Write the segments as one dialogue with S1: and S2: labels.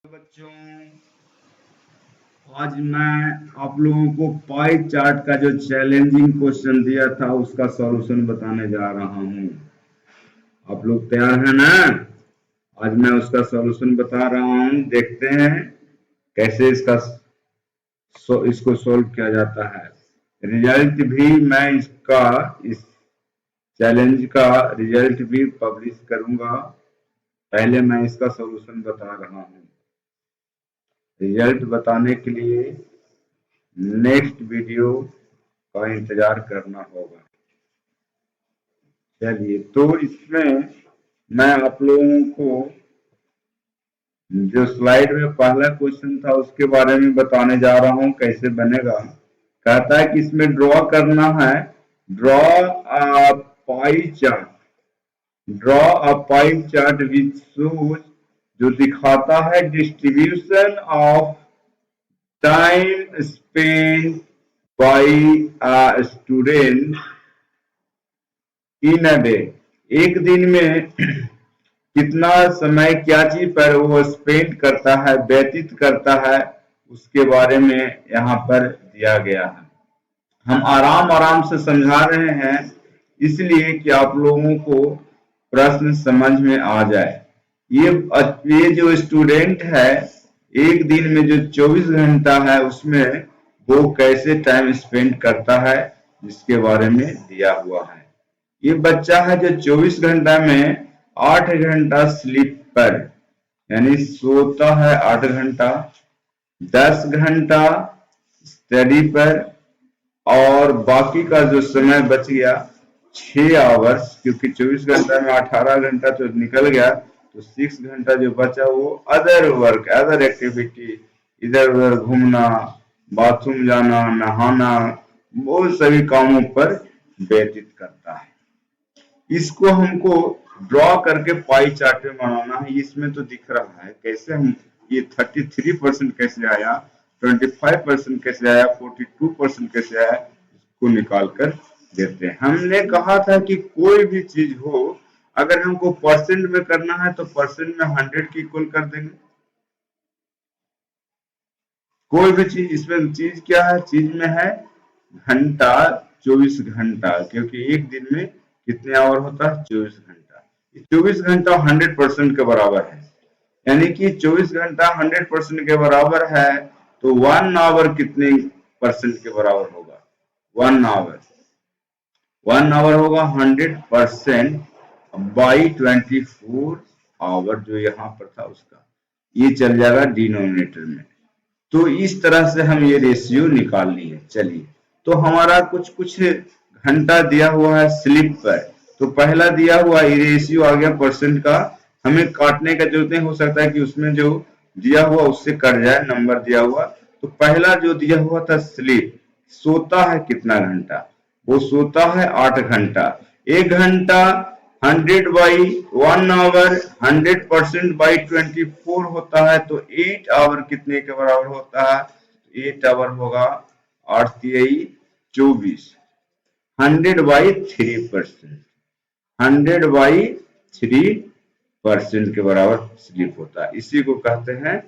S1: बच्चों, आज मैं आप लोगों को पाई चार्ट का जो चैलेंजिंग क्वेश्चन दिया था उसका सॉल्यूशन बताने जा रहा हूं। आप लोग तैयार हैं ना? आज मैं उसका सॉल्यूशन बता रहा हूं। देखते हैं कैसे इसको सॉल्व किया जाता है। रिजल्ट भी मैं इस चैलेंज का रिजल्ट भी पब्लिश करूंगा। पहले मैं इसका सॉल्यूशन बता रहा हूं। रिजल्ट बताने के लिए नेक्स्ट वीडियो का इंतजार करना होगा। चलिए, तो इसमें मैं आप लोगों को जो स्लाइड में पहला क्वेश्चन था उसके बारे में बताने जा रहा हूं कैसे बनेगा। कहता है कि इसमें ड्रॉ करना है। Draw a pie chart. Draw a pie chart which shows, जो दिखाता है distribution of time spend by a student in a day. एक दिन में कितना समय क्या चीज पर वो स्पेंड करता है, व्यतीत करता है, उसके बारे में यहाँ पर दिया गया है। हम आराम आराम से समझा रहे हैं इसलिए कि आप लोगों को प्रश्न समझ में आ जाए। ये जो स्टूडेंट है, एक दिन में जो 24 घंटा है उसमें वो कैसे टाइम स्पेंड करता है जिसके बारे में दिया हुआ है। ये बच्चा है जो 24 घंटा में 8 घंटा स्लीप पर यानी सोता है 8 घंटा, 10 घंटा स्टडी पर, और बाकी का जो समय बच गया 6 आवर्स, क्योंकि 24 घंटा में 18 घंटा तो निकल गया, तो 6 घंटा जो बचा वो अदर वर्क, अदर एक्टिविटी, इधर उधर घूमना, बाथरूम जाना, नहाना, वो सभी कामों पर व्यतीत करता है। इसको हमको ड्रॉ करके पाई चार्ट में बनाना है। इसमें तो दिख रहा है कैसे हम ये 33% कैसे आया, 25% कैसे आया, 42% कैसे आया, इसको निकाल कर देते हैं। हमने कहा था कि कोई भी चीज हो, अगर हमको परसेंट में करना है तो परसेंट में 100 की इक्वल कर देंगे। कोई भी चीज, इसमें चीज क्या है, चीज में है घंटा, 24 घंटा, क्योंकि एक दिन में कितने आवर होता है, 24 घंटा। 24 घंटा 100% के बराबर है, यानी कि 24 घंटा 100% के बराबर है, तो 1 आवर कितने परसेंट के बराबर होगा, 1 आवर। 1 आवर होगा 100% बाई 24 आवर, जो यहाँ पर था उसका, ये चल जाएगा डिनोमिनेटर में। तो इस तरह से हम ये रेशियो निकाल लिए। चलिए, तो हमारा कुछ घंटा दिया हुआ है स्लिप पर, तो पहला दिया हुआ ये रेशियो आ गया परसेंट का। हमें काटने का जरूरत नहीं, हो सकता है कि उसमें जो दिया हुआ उससे कट जाए नंबर दिया हुआ। तो पहला जो दिया हुआ था स्लीप, सोता है कितना घंटा, वो सोता है 8 घंटा। 1 घंटा 100 बाई 1 आवर 100% बाई 24 होता है, तो 8 आवर कितने के बराबर होता है, 8 आवर होगा 8 तिहाई 24, 100 बाई 3%, 100 बाई 3% के बराबर स्लिप होता है। इसी को कहते हैं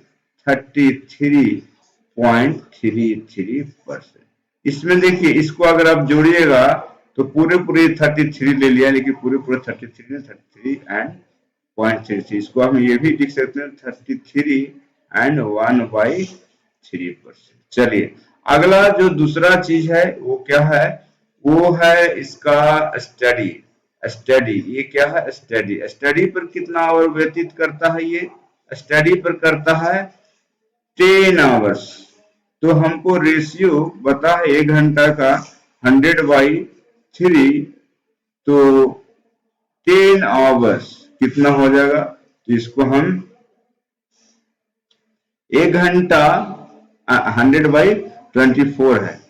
S1: 33.33%। इसमें देखिए, इसको अगर आप जोड़िएगा तो पूरे 33 ले लिया, लेकिन पूरे 33 ने 33 एंड 0.33, इसको हम ये भी लिख सकते हैं 33 एंड 1/3%। चलिए, अगला जो दूसरा चीज है वो क्या है, वो है इसका स्टडी। स्टडी, ये क्या है, स्टडी। स्टडी पर कितना आवर व्यतीत करता है, ये स्टडी पर करता है 10 आवर्स। तो हमको रेशियो बता है 1 घंटा का 100/3, तो 10 आवर्स कितना हो जाएगा, तो इसको हम 1 घंटा 100/24 है,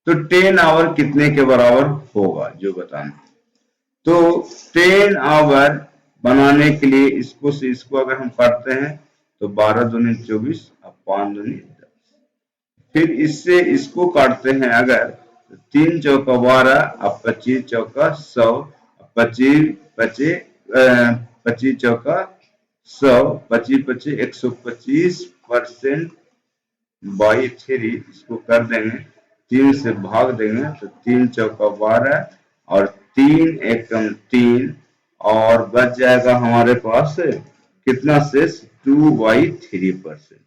S1: तो 10 आवर कितने के बराबर होगा जो बताना। तो 10 आवर बनाने के लिए इसको से इसको अगर हम काटते हैं तो 12 दूनी 24 और 5 दूनी 10, फिर इससे इसको काटते हैं अगर, 3 चौका 12 और 25 चौका 100, 25 चौका 100 25 25 125% बाई 3 इसको कर देंगे, 3 से भाग देंगे तो 3 चौका 12 और 3 एकम 3 और बच जाएगा हमारे पास कितना शेष 2/3%,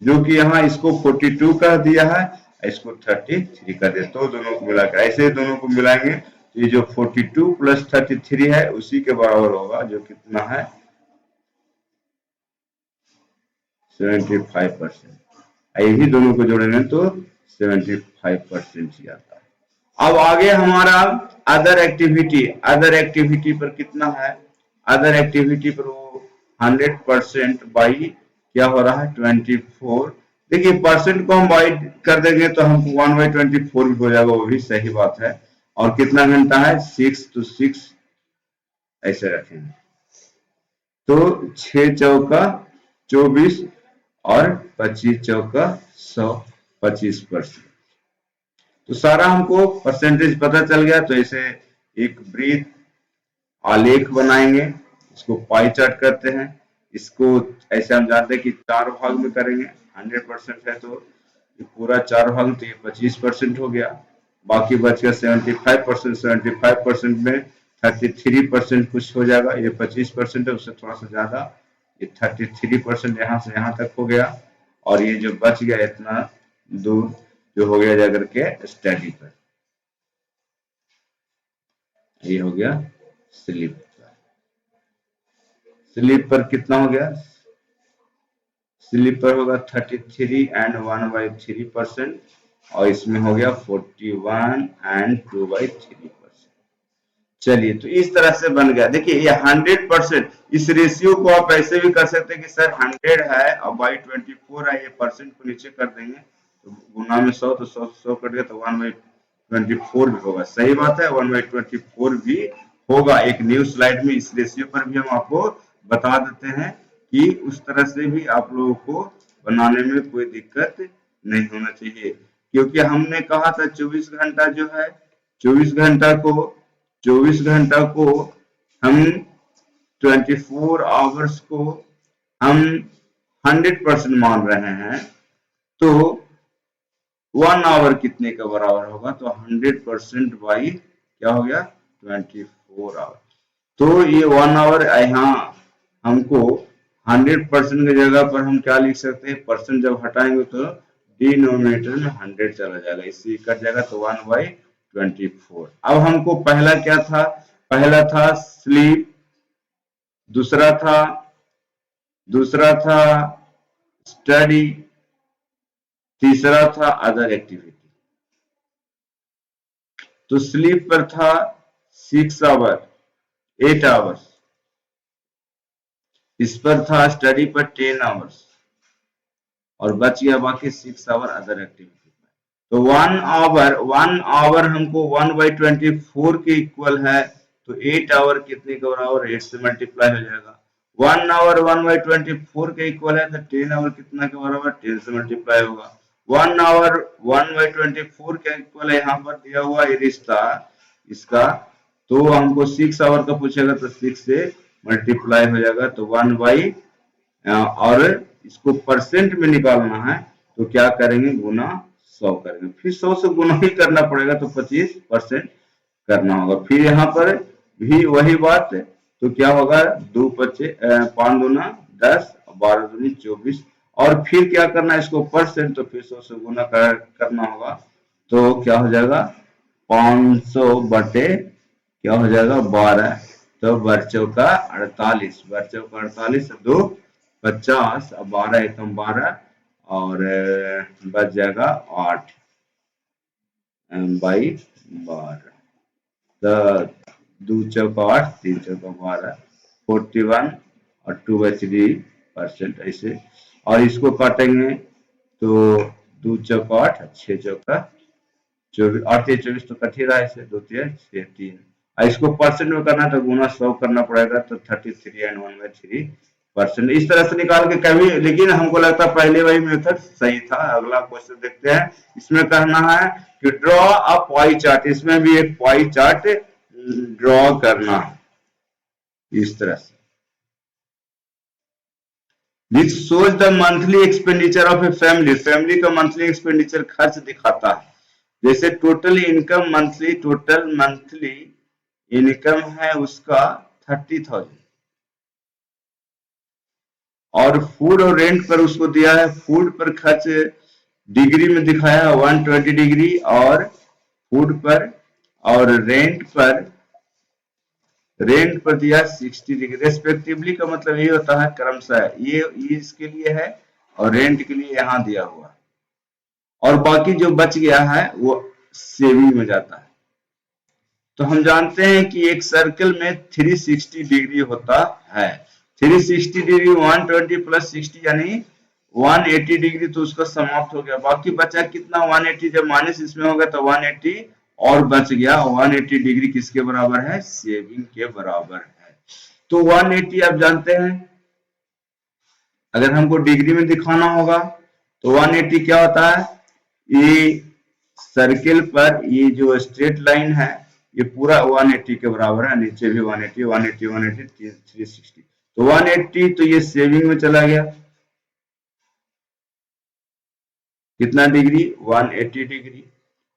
S1: जो कि यहाँ इसको 42 कह दिया है, इसको 33 कर दिया। तो दोनों को मिलाकर ऐसे दोनों को मिलाएंगे तो ये जो 42 प्लस 33 है उसी के बराबर होगा, जो कितना है 75%। यही दोनों को जोड़ेंगे तो 75% ही आता है। अब आगे हमारा अदर एक्टिविटी पर कितना है, अदर एक्टिविटी पर वो 100% बाई क्या हो रहा है 24। देखिए परसेंट को हम बाई कर देंगे तो हमको 1/24 भी हो जाएगा, वो भी सही बात है। और कितना घंटा है 6 to 6 ऐसे रखेंगे तो 6 चौका 24 और 25 चौका 100 25%। तो सारा हमको परसेंटेज पता चल गया। तो ऐसे एक ब्रीथ आलेख बनाएंगे, इसको पाई चार्ट करते हैं। इसको ऐसे हम जानते हैं कि 4 भाग में करेंगे, 100% है तो ये पूरा 4 भाग, तो ये 25% हो गया। बाकी बच गया 75%। 75% में 33% कुछ हो जाएगा, ये 25% है उससे थोड़ा सा ज्यादा, ये 33% यहाँ से यहाँ तक हो गया। और ये जो बच गया इतना दूर जो हो गया जाकर के स्टडी पर, ये हो गया स्लिप। स्लिप पर कितना हो गया, स्लिप पर होगा 33 एंड 1/3%, और इसमें हो गया 41 एंड 2/3%। चलिए तो इस तरह से बन गया। देखिए ये 100%, इस रेशियो को आप ऐसे भी कर सकते हैं कि सर 100 है और बाई 24 है, ये परसेंट को नीचे कर देंगे तो गुना में 100 तो 100 कट गया तो 1/24 भी होगा। सही बात है, 1/24 भी होगा। एक न्यू स्लाइड में इस रेशियो पर भी हम आपको बता देते हैं कि उस तरह से भी आप लोगों को बनाने में कोई दिक्कत नहीं होना चाहिए, क्योंकि हमने कहा था 24 घंटा जो है 24 घंटा को 24 घंटा को हम 24 आवर्स को हम 100% मान रहे हैं, तो 1 आवर कितने का बराबर होगा, तो 100% बाई क्या हो गया 24 आवर। तो ये 1 आवर यहाँ हमको 100% की जगह पर हम क्या लिख सकते हैं, परसेंट जब हटाएंगे तो डिनोमिनेटर में 100 चला जाएगा, इससे कट जाएगा तो 1/24। अब हमको पहला क्या था, पहला था स्लीप, दूसरा था स्टडी, तीसरा था अदर एक्टिविटी। तो स्लीप पर था 6 आवर 8 आवर्स, इस पर था स्टडी पर 10 आवर्स, और बच गया बाकी 6 आवर अदर एक्टिविटी। तो 1 आवर हमको 1/24 के इक्वल है, तो 8 आवर कितने के बराबर, 8 से मल्टीप्लाई हो जाएगा। 1 आवर 1/24 के इक्वल है तो 10 आवर कितना के बराबर, 10 से मल्टीप्लाई होगा। 1 आवर 1/24 के इक्वल है, यहाँ पर दिया हुआ ये रिश्ता इसका, तो हमको 6 आवर का पूछेगा तो 6 से मल्टीप्लाई हो जाएगा तो 1 और इसको परसेंट में निकालना है तो क्या करेंगे, गुना 100 करेंगे, फिर 100 से गुना ही करना पड़ेगा तो 25% करना होगा। फिर यहाँ पर भी वही बात, तो क्या होगा 5 दूना 10, 12 दूनी 24, और फिर क्या करना है इसको परसेंट, तो फिर 100 से गुना करना होगा तो क्या हो जाएगा 500 बटे क्या हो जाएगा 12, तो बच्चों का 48, बच्चों का 48 2 50, 12 एकम 12 और बच जाएगा 8 बाई 12, तो 2 चौका 8 3 चौका 12, 41 और 2/3% ऐसे, और इसको काटेंगे तो 2 चौका 8 6 चौका 24, 8 24 तो कट ही रहा है, इसे 2 3 6 3, इसको परसेंट में करना तो गुना 100 करना पड़ेगा तो 33 एंड 1/3%। इस तरह से निकाल के कभी, लेकिन हमको लगता है पहले वही मेथड सही था। अगला क्वेश्चन देखते हैं, इसमें कहना है कि ड्रॉ अ पाई चार्ट, इसमें भी एक पाई चार्ट ड्रॉ करना है इस तरह से। This shows the monthly expenditure of a family, family का मंथली एक्सपेंडिचर खर्च दिखाता है। जैसे टोटल मंथली इनकम है उसका 30,000 और फूड और रेंट पर उसको दिया है, फूड पर खर्च डिग्री में दिखाया है 120 डिग्री और फूड पर, और रेंट पर दिया 60 डिग्री रेस्पेक्टिवली का मतलब ये होता है क्रमशः, ये इसके लिए है और रेंट के लिए यहाँ दिया हुआ है, और बाकी जो बच गया है वो सेविंग में जाता है। तो हम जानते हैं कि एक सर्कल में 360 डिग्री होता है, 360 डिग्री 120 प्लस 60 यानी 180 डिग्री, तो उसका समाप्त हो गया। बाकी बचा कितना 180, जब माइनस इसमें होगा तो 180 और बच गया। 180 डिग्री किसके बराबर है? सेविंग के बराबर है। तो 180 आप जानते हैं, अगर हमको डिग्री में दिखाना होगा तो 180 क्या होता है? ये सर्किल पर ये जो स्ट्रेट लाइन है ये पूरा 180 के बराबर है, नीचे भी 180 180 180 360, तो 180 तो ये सेविंग में चला गया। कितना डिग्री? 180 डिग्री।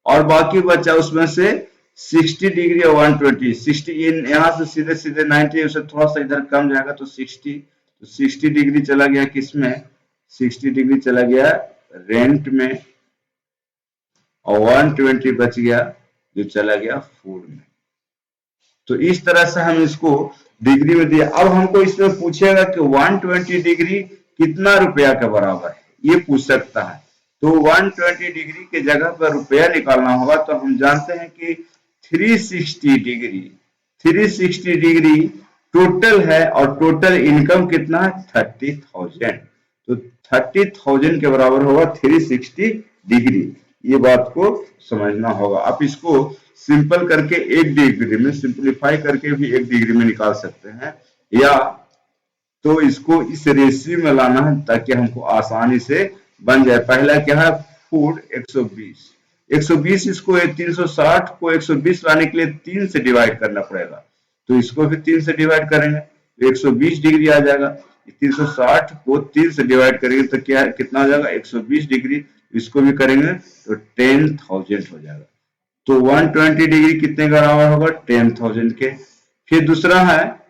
S1: और बाकी बचा उसमें से 60 डिग्री और 120, 60 यहाँ से सीधे सीधे 90 उसे थोड़ा सा इधर कम जाएगा तो 60, तो 60 डिग्री चला गया किसमें? 60 डिग्री चला गया रेंट में, और 120 बच गया जो चला गया फूड में। तो इस तरह से हम इसको डिग्री में दिया। अब हमको इसमें पूछेगा कि 120 डिग्री कितना रुपया के बराबर है, ये पूछ सकता है। तो 120 डिग्री के जगह पर रुपया निकालना होगा, तो हम जानते हैं कि 360 डिग्री टोटल है और टोटल इनकम कितना है? 30,000, तो 30,000 के बराबर होगा 360 डिग्री। ये बात को समझना होगा। आप इसको सिंपल करके 1 डिग्री में, सिंपलीफाई करके भी 1 डिग्री में निकाल सकते हैं, या तो इसको इस रेशियो में लाना है ताकि हमको आसानी से बन जाए। पहला क्या है? फूड 120, 120 इसको 360 को 120 लाने के लिए 3 से डिवाइड करना पड़ेगा, तो इसको भी 3 से डिवाइड करेंगे तो 120 डिग्री आ जाएगा। 360 को 3 से डिवाइड करेंगे तो क्या कितना आ जाएगा? 120 डिग्री। इसको भी करेंगे तो 10,000 हो जाएगा। तो 120 डिग्री कितने का बराबर होगा? 10,000 के। फिर दूसरा है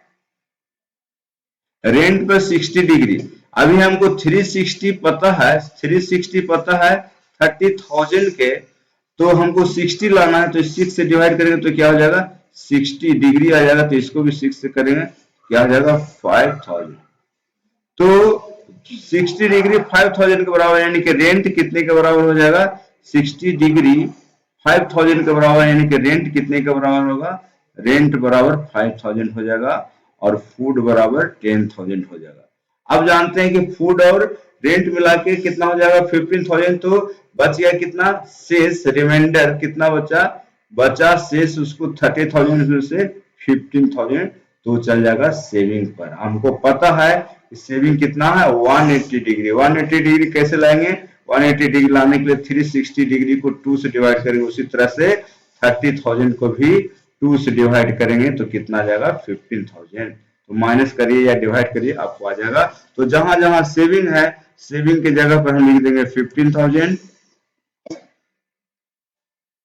S1: रेंट पर 60 डिग्री। अभी हमको 360 पता है, 360 पता है 30,000 के, तो हमको 60 लाना है, तो 6 से डिवाइड करेंगे तो क्या हो जाएगा? 60 डिग्री आ जाएगा, तो इसको भी 6 से करेंगे क्या हो जाएगा? 5,000। तो 60 डिग्री 5,000 के बराबर, यानी कि रेंट कितने के बराबर हो जाएगा? 60 डिग्री 5,000 के बराबर, यानी कि रेंट कितने के बराबर होगा? रेंट बराबर 5,000 हो जाएगा और फूड बराबर 10,000 हो जाएगा। अब जानते हैं कि फूड और रेंट मिला के कितना हो जाएगा? 15,000। तो बच गया कितना? शेष, रिमाइंडर कितना बचा शेष, उसको 30,000 में से 15,000 तो चल जाएगा सेविंग पर। हमको पता है सेविंग कितना है? 180 डिग्री। 180 डिग्री कैसे लाएंगे? 180 डिग्री लाने के लिए 360 डिग्री को 2 से डिवाइड करेंगे, उसी तरह से 30,000 को भी 2 से डिवाइड करेंगे तो कितना आ जाएगा? 15,000। तो माइनस करिए या डिवाइड करिए, आपको आ जाएगा। तो जहां जहां सेविंग है, सेविंग के जगह पर हम लिख देंगे 15,000,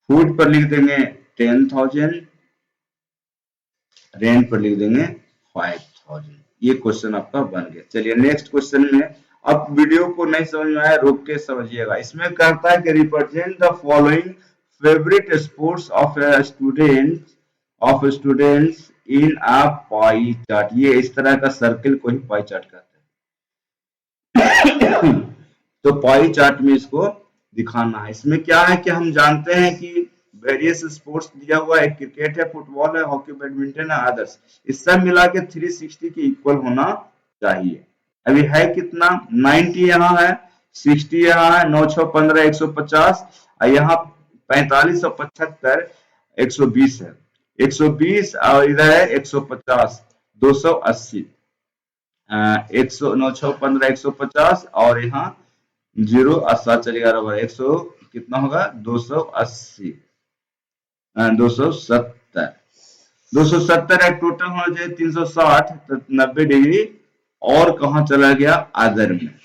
S1: फूड पर लिख देंगे 10,000, रेंट पर लिख देंगे 5,000। ये क्वेश्चन आपका बन गया। चलिए नेक्स्ट क्वेश्चन में, अब वीडियो को नहीं समझ में आया रोक के समझिएगा। इसमें कहता है कि represent the following favourite sports of students in a pie chart. ये इस तरह का सर्कल को ही पाई चार्ट कहते हैं। तो पाई चार्ट में इसको दिखाना है। इसमें क्या है कि हम जानते हैं कि वेरियस स्पोर्ट्स दिया हुआ है, क्रिकेट है, फुटबॉल है, हॉकी, बैडमिंटन है, अदर्स। इस सब मिला के 360 के इक्वल होना चाहिए। अभी है कितना? 90 यहाँ है, 60 यहाँ है, 9 6 15 150, और यहाँ 45 और 75 120 है, 120 और इधर है 150, 280, 100 9 6 15 150 और यहाँ 0 7 चलेगा बराबर 100 कितना होगा? 280, 270 है, टोटल होना चाहिए 360, तो 90 डिग्री और कहाँ चला गया, अदर में।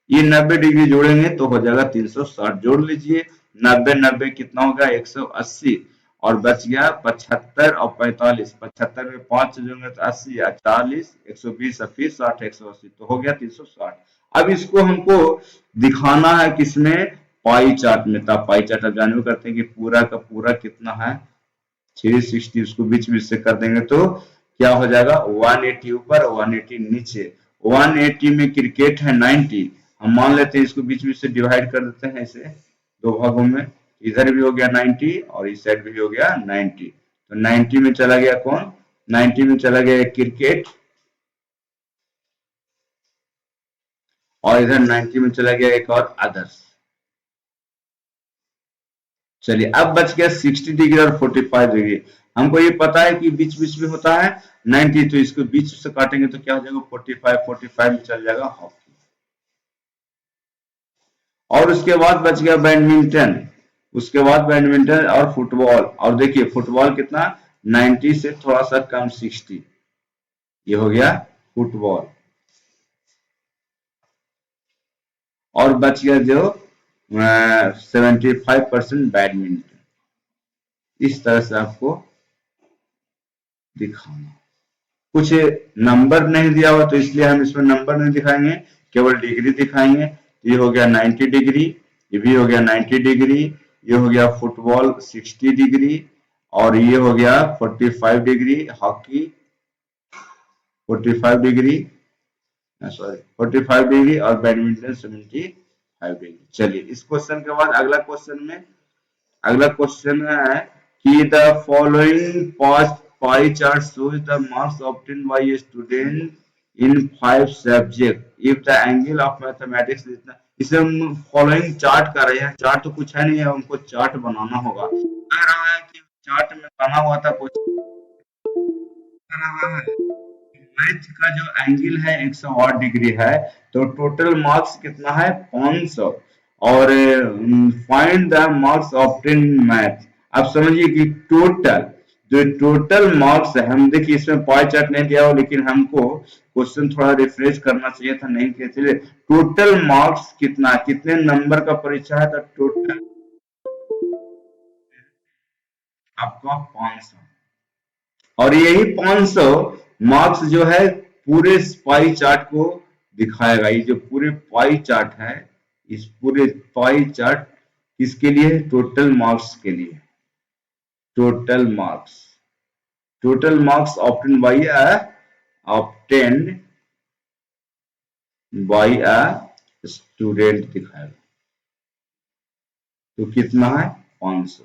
S1: ये 90 डिग्री जोड़ेंगे तो हो जाएगा 360, जोड़ लीजिए। 90 90 कितना होगा, 180, और बच गया 75 और 45। 75 में 5 जोड़ेंगे तो 80, 40, 120, फिर 60, 180, तो हो गया 360। अब इसको हमको दिखाना है किसमें, पाई चार्ट में। तब पाई चार्ट आप जानवे करते हैं कि पूरा का पूरा कितना है, 360, उसको बीच बीच से कर देंगे तो क्या हो जाएगा, 180 ऊपर 180 नीचे। 180 में क्रिकेट है 90, हम मान लेते हैं इसको बीच बीच से डिवाइड कर देते हैं ऐसे दो भागों में। इधर भी हो गया 90 और इस साइड भी हो गया 90, तो 90 में चला गया कौन, 90 में चला गया क्रिकेट, और इधर 90 में चला गया एक और अदर्स। चलिए अब बच गया 60 डिग्री और 45 डिग्री। हमको ये पता है कि बीच बीच में होता है 90, तो इसको बीच से काटेंगे तो क्या हो जाएगा, 45, 45 में चल जाएगा हॉकी। और उसके बाद बच गया बैडमिंटन, उसके बाद बैडमिंटन और फुटबॉल। और देखिए फुटबॉल कितना, 90 से थोड़ा सा कम 60, ये हो गया फुटबॉल। और बच गया जो 75% बैडमिंटन। इस तरह से आपको दिखाना। कुछ नंबर नहीं दिया हुआ तो इसलिए हम इसमें नंबर नहीं दिखाएंगे, केवल डिग्री दिखाएंगे। ये हो गया 90 डिग्री, ये भी हो गया 90 डिग्री, ये हो गया फुटबॉल 60 डिग्री, और ये हो गया 45 degree hockey, 45 degree, sorry 45 degree, और बैडमिंटन 75 डिग्री। चलिए इस क्वेश्चन के बाद अगला क्वेश्चन है कि the following past pie chart shows the marks obtained by a student in 5 subject if the angle of mathematics इतना। इसे हम फॉलोइंग चार्ट कर रहे हैं, चार्ट तो कुछ है नहीं है, हमको चार्ट बनाना होगा। कह रहा है कि चार्ट में बना हुआ था कुछ, कह रहा है मैथ का जो एंगल है 108 डिग्री है, तो टोटल मार्क्स कितना है 500, और find the marks obtain in math. आप समझिए कि टोटल मार्क्स है, हम देखिए इसमें पाई चार्ट नहीं दिया हो, लेकिन हमको क्वेश्चन थोड़ा रिफ्रेश करना चाहिए था, नहीं किया। चलिए टोटल मार्क्स कितना, कितने नंबर का परीक्षा है, तो टोटल आपका 500, और यही 500 मार्क्स जो है पूरे पाई चार्ट को दिखाएगा। ये जो पूरे पाई चार्ट है, इस पूरे पाई चार्ट किसके लिए, टोटल मार्क्स के लिए। Total marks obtained by a student दिखाएगा। तो कितना है 500,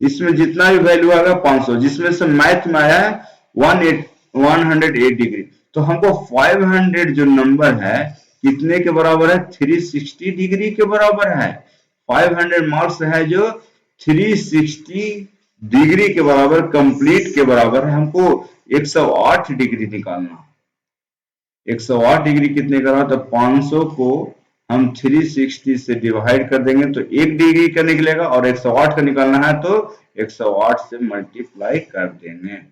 S1: इसमें जितना भी वैल्यू आएगा 500, जिसमें से मैथ में आया है 108 डिग्री, तो हमको 500 जो नंबर है कितने के बराबर है, 360 डिग्री के बराबर है। 500 मार्क्स है जो 360 डिग्री के बराबर, कंप्लीट के बराबर है। हमको 108 डिग्री निकालना, 108 डिग्री कितने का रहा, तो 500 को हम 360 से डिवाइड कर देंगे तो 1 डिग्री का निकलेगा, और 108 का निकालना है तो 108 से मल्टीप्लाई कर देंगे।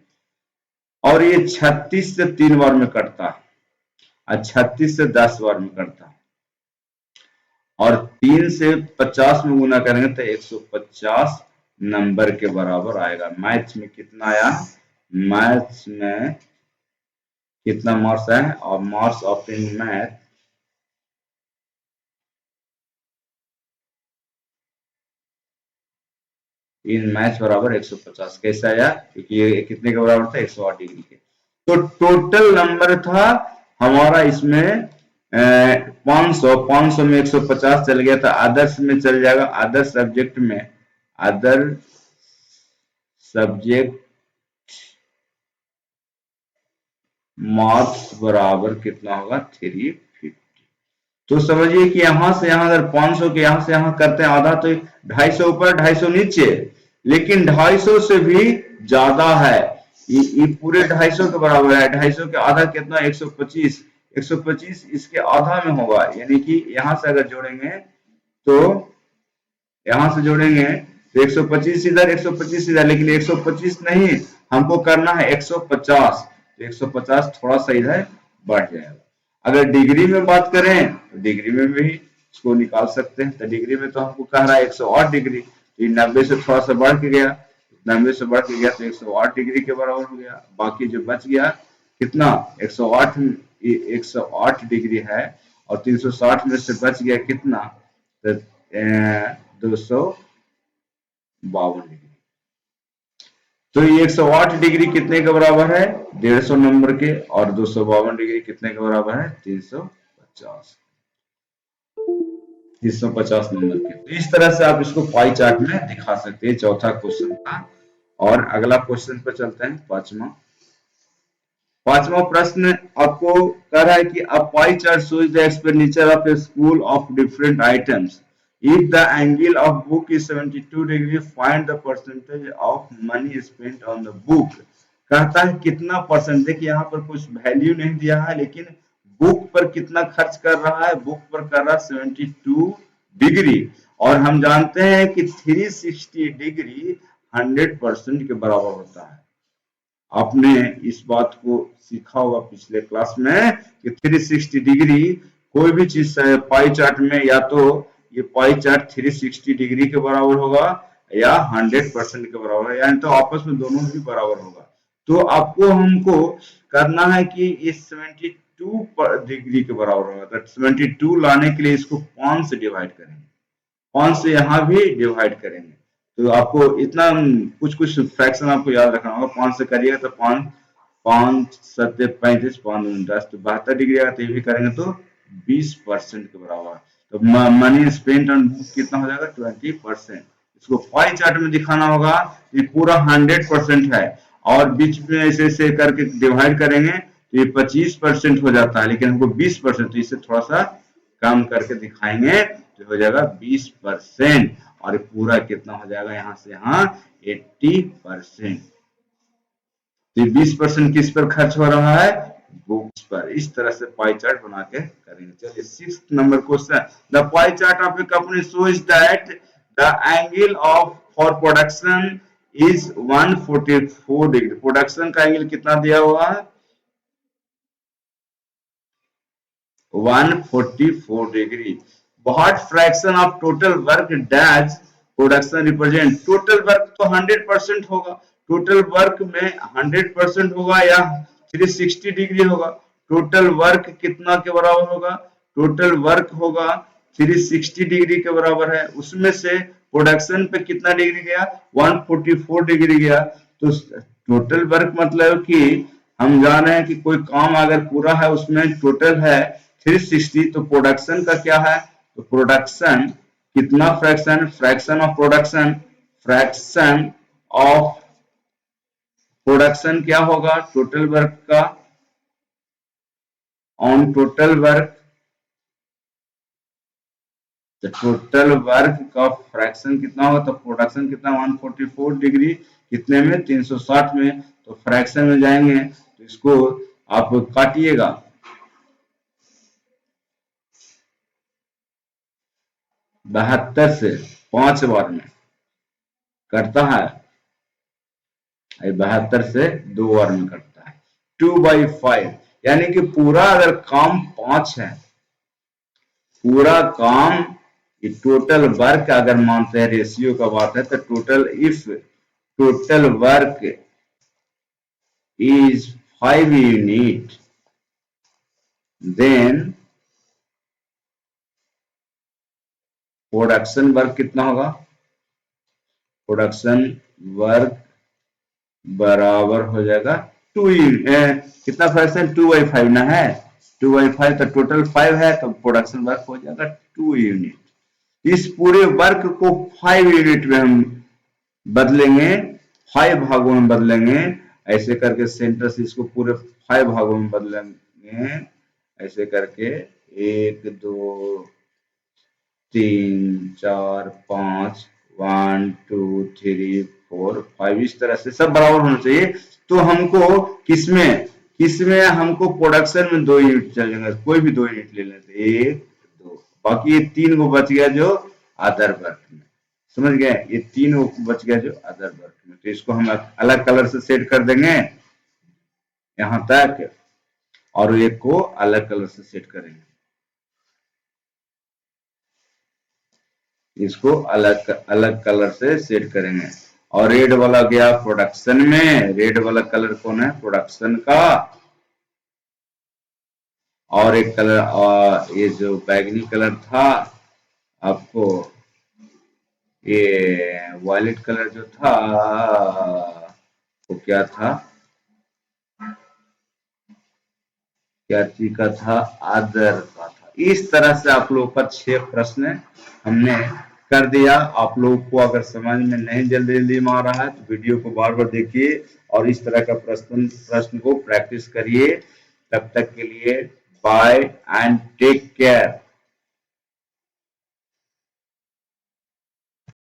S1: और ये 36 से 3 बार में कटता है, और 36 से 10 बार में कटता है, और 3 से 50 में गुना करेंगे तो 150 नंबर के बराबर आएगा। मैथ्स में कितना आया, मैथ्स में कितना मार्क्स है, और marks of in math in math बराबर 150। कैसे आया, क्योंकि ये कितने के बराबर था, 108 डिग्री के। तो टोटल नंबर था हमारा इसमें 500 में 150 चल गया था, आदर्श में चल जाएगा, अदर सब्जेक्ट में, अदर सब्जेक्ट मार्क्स बराबर कितना होगा, 350। तो समझिए कि यहां से यहां अगर 500 के यहां से यहां करते हैं आधा, तो 250 ऊपर 250 नीचे, लेकिन 250 से भी ज्यादा है। ये पूरे 250 के बराबर है, 250 के आधा कितना, 125, 125 इसके आधा में होगा, यानी कि यहां से अगर जोड़ेंगे तो यहां से जोड़ेंगे तो 125 इधर 125 इधर, लेकिन 125 नहीं, हमको करना है 150, तो 150 थोड़ा सा इधर बढ़ जाएगा। अगर डिग्री में बात करें तो डिग्री में भी इसको निकाल सकते हैं। तो डिग्री में तो हमको कह रहा है 108 डिग्री, तो 90 से थोड़ा सा बढ़ के गया, 90 से बढ़ के गया तो 108 डिग्री के बराबर हो गया। बाकी जो बच गया कितना 108, 108 डिग्री है और 360 में से बच गया कितना, तो 252 डिग्री। तो ये 108 डिग्री कितने के बराबर है, 150 नंबर के, और 252 डिग्री कितने के बराबर है, 350, 350 नंबर के। तो इस तरह से आप इसको पाई चार्ट में दिखा सकते हैं। चौथा क्वेश्चन था। और अगला क्वेश्चन पर चलते हैं, पांचवा प्रश्न आपको कह रहा है कि a pie chart shows the expenditure of a school of different items. If the angle of book is 72 degree, find the percentage of money spent on the book. कहता है कितना परसेंट, देखिए यहाँ पर कुछ वैल्यू नहीं दिया है, लेकिन बुक पर कितना खर्च कर रहा है, बुक पर कर रहा है 72 डिग्री, और हम जानते हैं कि 360 डिग्री 100% के बराबर होता है। आपने इस बात को सीखा होगा पिछले क्लास में कि 360 डिग्री कोई भी चीज पाई चार्ट में, या तो ये पाई चार्ट 360 डिग्री के बराबर होगा या 100% के बराबर, यानी तो आपस में दोनों ही बराबर होगा। तो आपको हमको करना है कि इस 72 डिग्री के बराबर होगा, तो 72 लाने के लिए इसको 5 से डिवाइड करेंगे, 5 से यहाँ भी डिवाइड करेंगे। तो आपको इतना कुछ कुछ फ्रैक्शन आपको याद रखना होगा। 5 से करिएगा तो 5 5 7 35 5 10, तो 72 डिग्री आएगा, तो ये भी करेंगे तो 20% के बराबर। तो मनी स्पेंट ऑन बुक कितना हो जाएगा, 20%। इसको पाई चार्ट में दिखाना होगा। ये पूरा 100% है और बीच में ऐसे ऐसे करके डिवाइड करेंगे तो ये 25% हो जाता है, लेकिन हमको 20%, तो इसे थोड़ा सा कम करके दिखाएंगे तो हो जाएगा 20%, और पूरा कितना हो जाएगा यहाँ से यहाँ 80%। तो 20% किस पर खर्च हो रहा है, बुक्स पर। इस तरह से पाई चार्ट बना के करेंगे। चलिए 6th number question, the pie chart of A company shows that the angle of for production is 144 degree. Production का एंगल कितना दिया हुआ है, 144 degree. What fraction of total work dash production represent. Total work तो 100% होगा, total work में 100% होगा या 360 डिग्री होगा। टोटल वर्क कितना के बराबर होगा, टोटल वर्क होगा 360 डिग्री के बराबर है। उसमें से प्रोडक्शन पे कितना डिग्री गया, 144 डिग्री गया। तो टोटल वर्क मतलब कि हम जान रहे हैं कि कोई काम अगर पूरा है उसमें टोटल है 360, तो प्रोडक्शन का क्या है, तो प्रोडक्शन कितना fraction, fraction of production, fraction of production क्या होगा, टोटल वर्क का ऑन टोटल वर्क। तो टोटल वर्क का फ्रैक्शन कितना होगा, तो प्रोडक्शन कितना 144 डिग्री कितने में, 360 में। तो फ्रैक्शन में जाएंगे तो इसको आप काटिएगा, 72 से 5 बार में करता है, 72 से 2 बार में करता है, 2/5। यानी कि पूरा अगर काम 5 है, पूरा काम टोटल वर्क अगर मानते हैं, रेशियो का बात है, तो total if total work is 5 unit then production work कितना होगा, प्रोडक्शन वर्क बराबर हो जाएगा 2 यूनिट, कितना फ्रैक्शन 2/5 ना है, 2/5, तो टोटल 5 है तो प्रोडक्शन वर्क हो जाएगा 2 यूनिट। इस पूरे वर्क को 5 यूनिट में हम बदलेंगे, 5 भागों में बदलेंगे। ऐसे करके सेंटर से इसको पूरे 5 भागों में बदलेंगे, ऐसे करके 1 2 3 4 5 1 2 3 4 5, इस तरह से सब बराबर होना चाहिए। तो हमको किसमें किसमें हमको प्रोडक्शन में 2 यूनिट चलेंगे, कोई भी 2 यूनिट ले लेते, 1 2, बाकी ये 3 को बच गया जो अदर वर्क में, समझ गए, ये 3 को बच गया जो अदर वर्क में। तो इसको हम अलग कलर से सेट कर देंगे यहाँ तक। और एक को अलग कलर से सेट करेंगे। इसको अलग अलग कलर से सेट करेंगे। और रेड वाला गया प्रोडक्शन में, रेड वाला कलर कौन है, प्रोडक्शन का। और एक कलर ये जो बैगनी कलर था आपको, ये वायलेट कलर जो था वो क्या था, क्या चीज का था, आदर का था। इस तरह से आप लोगों का 6 प्रश्न हमने कर दिया। आप लोगों को अगर समझ में नहीं जल्दी जल्दी में आ रहा है तो वीडियो को बार बार देखिए और इस तरह का प्रश्न को प्रैक्टिस करिए। तब तक के लिए बाय एंड टेक केयर।